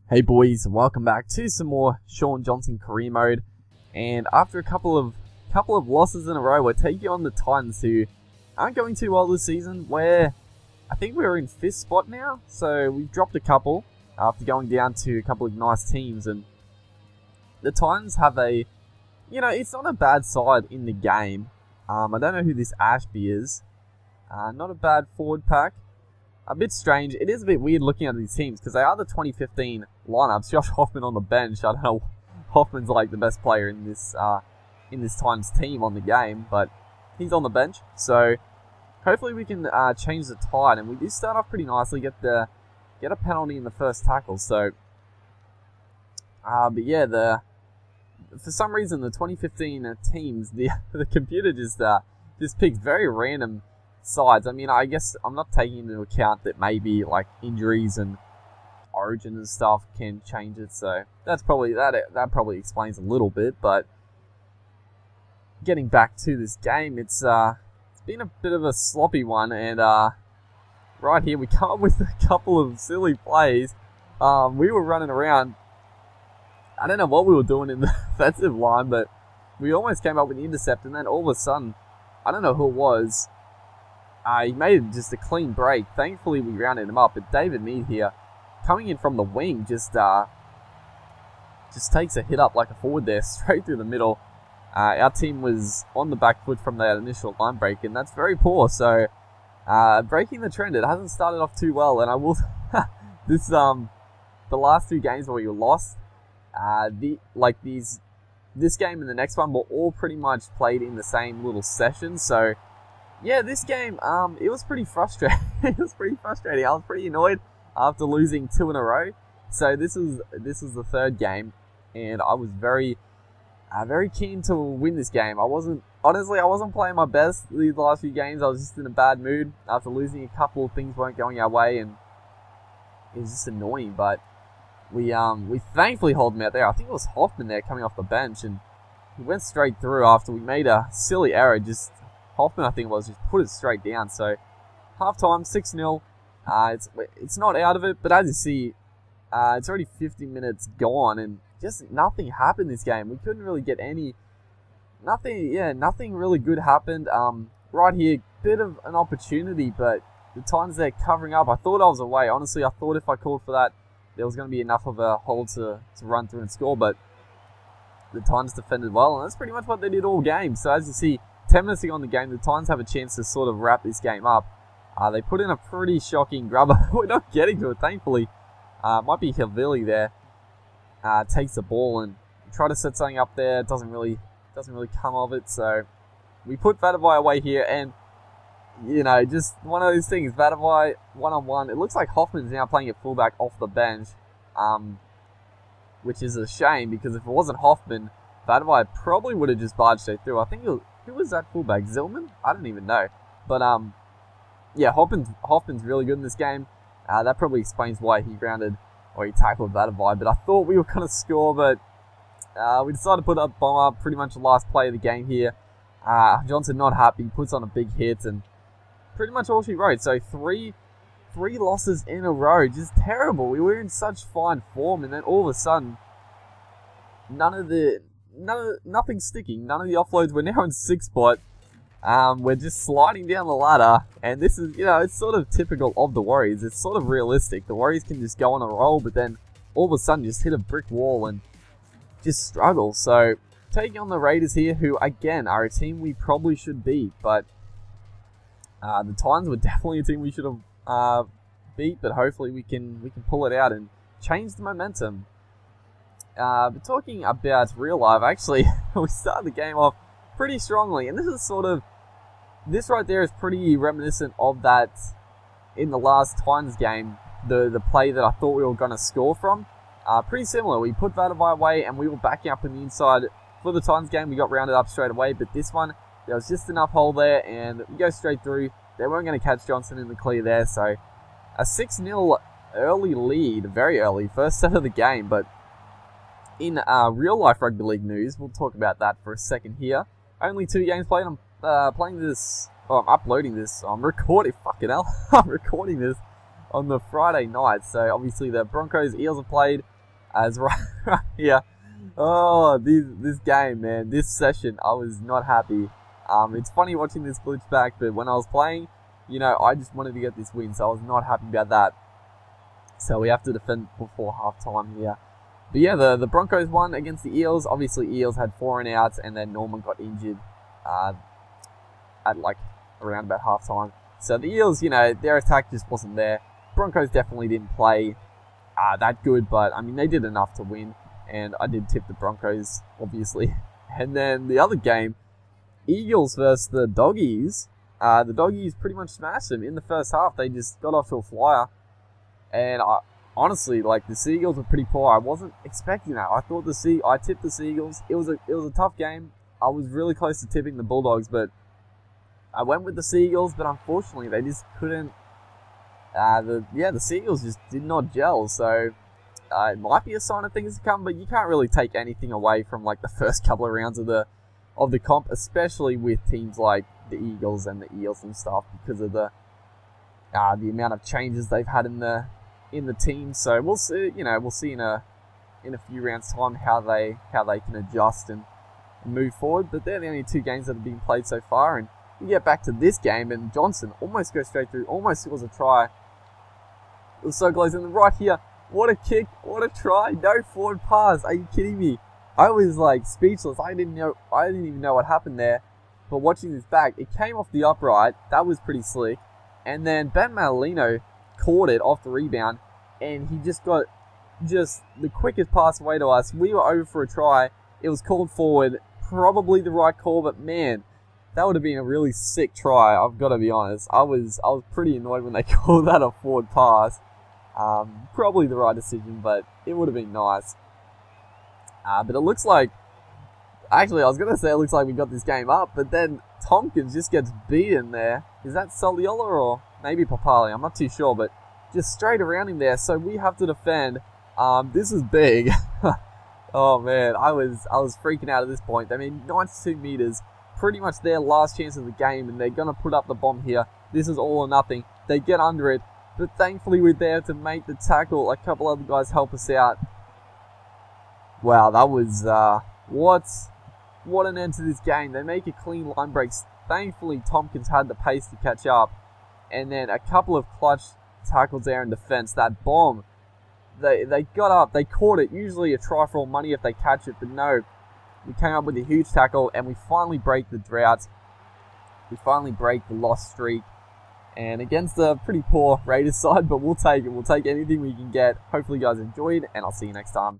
Hey boys, welcome back to some more Shaun Johnson career mode. And after a couple of losses in a row, we're taking on the Titans, who aren't going too well this season. Where I think we're in 5th spot now, so we've dropped a couple after going down to a couple of nice teams. And the Titans have it's not a bad side in the game. I don't know who this Ashby is. Not a bad forward pack. A bit strange. It is a bit weird looking at these teams because they are the 2015 lineups. Josh Hoffman on the bench. I don't know. Hoffman's like the best player in this Titans team on the game, but he's on the bench. So hopefully we can change the tide, and we do start off pretty nicely. Get a penalty in the first tackle. So, but yeah, for some reason the 2015 teams, the computer just picks very random sides. I mean, I guess I'm not taking into account that maybe like injuries and origin and stuff can change it, so that probably explains a little bit. But getting back to this game, it's been a bit of a sloppy one, and right here we come up with a couple of silly plays. We were running around. I don't know what we were doing in the offensive line, but we almost came up with the intercept, and then all of a sudden, I don't know who it was. He made just a clean break. Thankfully, we rounded him up. But David Mead here, coming in from the wing, just takes a hit up like a forward there, straight through the middle. Our team was on the back foot from that initial line break, and that's very poor. So, breaking the trend, it hasn't started off too well. And I will, the last 2 games where we lost, this game and the next one were all pretty much played in the same little session. So, yeah, this game, it was pretty frustrating. I was pretty annoyed after losing 2 in a row. So this is the 3rd game, and I was very keen to win this game. I wasn't playing my best these last few games. I was just in a bad mood after losing a couple. Things weren't going our way, and it was just annoying. But we thankfully hold them out there. I think it was Hoffman there coming off the bench, and he went straight through after we made a silly error. Hoffman, I think it was, just put it straight down. So, half-time, 6-0. It's not out of it, but as you see, it's already 50 minutes gone, and just nothing happened this game. We couldn't really get nothing really good happened. Right here, bit of an opportunity, but the Titans there covering up. I thought I was away. Honestly, I thought if I called for that, there was going to be enough of a hole to run through and score, but the Titans defended well, and that's pretty much what they did all game. So, as you see, 10 minutes ago on the game, the Titans have a chance to sort of wrap this game up. They put in a pretty shocking grubber. We're not getting to it, thankfully. Might be Hilvili there. Takes the ball and try to set something up there. Doesn't really come of it. So we put Vadavai away here, and just one of those things. Vadavai 1-on-1. It looks like Hoffman's now playing at fullback off the bench, which is a shame because if it wasn't Hoffman, Vadavai probably would have just barged straight through. I think who was that fullback? Zillman? I don't even know. But, yeah, Hoffman's really good in this game. That probably explains why he tackled Vadavai. But I thought we were going to score, but we decided to put up bomber. Pretty much the last play of the game here. Johnson not happy, puts on a big hit, and pretty much all she wrote. So, three losses in a row. Just terrible. We were in such fine form, and then all of a sudden, nothing sticking. None of the offloads. We're now in 6th spot. We're just sliding down the ladder, and this is, it's sort of typical of the Warriors. It's sort of realistic. The Warriors can just go on a roll, but then all of a sudden just hit a brick wall and just struggle. So, taking on the Raiders here, who again are a team we probably should beat, but the Titans were definitely a team we should have beat. But hopefully we can pull it out and change the momentum. But talking about real life, actually, we started the game off pretty strongly, and this right there is pretty reminiscent of that in the last Titans game, the play that I thought we were going to score from. Pretty similar. We put Vadavai away, and we were backing up on the inside. For the Titans game, we got rounded up straight away, but this one, there was just enough hole there, and we go straight through. They weren't going to catch Johnson in the clear there, so a 6-0 early lead, very early, first set of the game. But in real-life rugby league news, we'll talk about that for a second here. Only 2 games played. I'm playing this, I'm uploading this, I'm recording this on the Friday night. So obviously the Broncos, Eels have played. as right here. Oh, this game, man, this session, I was not happy. It's funny watching this glitch back, but when I was playing, I just wanted to get this win, so I was not happy about that. So we have to defend before halftime here. But yeah, the Broncos won against the Eels. Obviously, Eels had 4 and outs, and then Norman got injured at around about halftime. So the Eels, their attack just wasn't there. Broncos definitely didn't play that good, but I mean, they did enough to win. And I did tip the Broncos, obviously. And then the other game, Eagles versus the Doggies. The Doggies pretty much smashed them in the first half. They just got off to a flyer. And honestly, the Seagulls were pretty poor. I wasn't expecting that. I tipped the Seagulls. It was a tough game. I was really close to tipping the Bulldogs, but I went with the Seagulls. But unfortunately, they just couldn't. The Seagulls just did not gel. So it might be a sign of things to come, but you can't really take anything away from the first couple of rounds of the comp, especially with teams like the Eagles and the Eels and stuff, because of the amount of changes they've had in the team. So we'll see. We'll see in a few rounds time how they can adjust and move forward. But they're the only 2 games that have been played so far, and we get back to this game, and Johnson almost goes straight through, almost scores a try. It was so close, and right here. What a kick, what a try, no forward pass, are you kidding me? I was speechless, I didn't even know what happened there. But watching this back, it came off the upright, that was pretty slick. And then Ben Malino caught it off the rebound, and he just got the quickest pass away to us. We were over for a try, it was called forward, probably the right call, but man, that would have been a really sick try, I've got to be honest. I was pretty annoyed when they called that a forward pass. Probably the right decision, but it would have been nice. But it looks like... Actually, I was going to say it looks like we got this game up, but then Tompkins just gets beaten there. Is that Soliola or maybe Papali? I'm not too sure, but just straight around him there, so we have to defend. This is big. Oh man, I was freaking out at this point. I mean, 92 meters, pretty much their last chance of the game, and they're going to put up the bomb here. This is all or nothing. They get under it. But thankfully we're there to make the tackle. A couple other guys help us out. Wow, that was... what an end to this game. They make a clean line break. Thankfully Tompkins had the pace to catch up. And then a couple of clutch tackles there in defense. That bomb. They got up. They caught it. Usually a try for all money if they catch it. But no. We came up with a huge tackle. And we finally break the drought. We finally break the lost streak. And against a pretty poor Raiders side, but we'll take it. We'll take anything we can get. Hopefully you guys enjoyed, and I'll see you next time.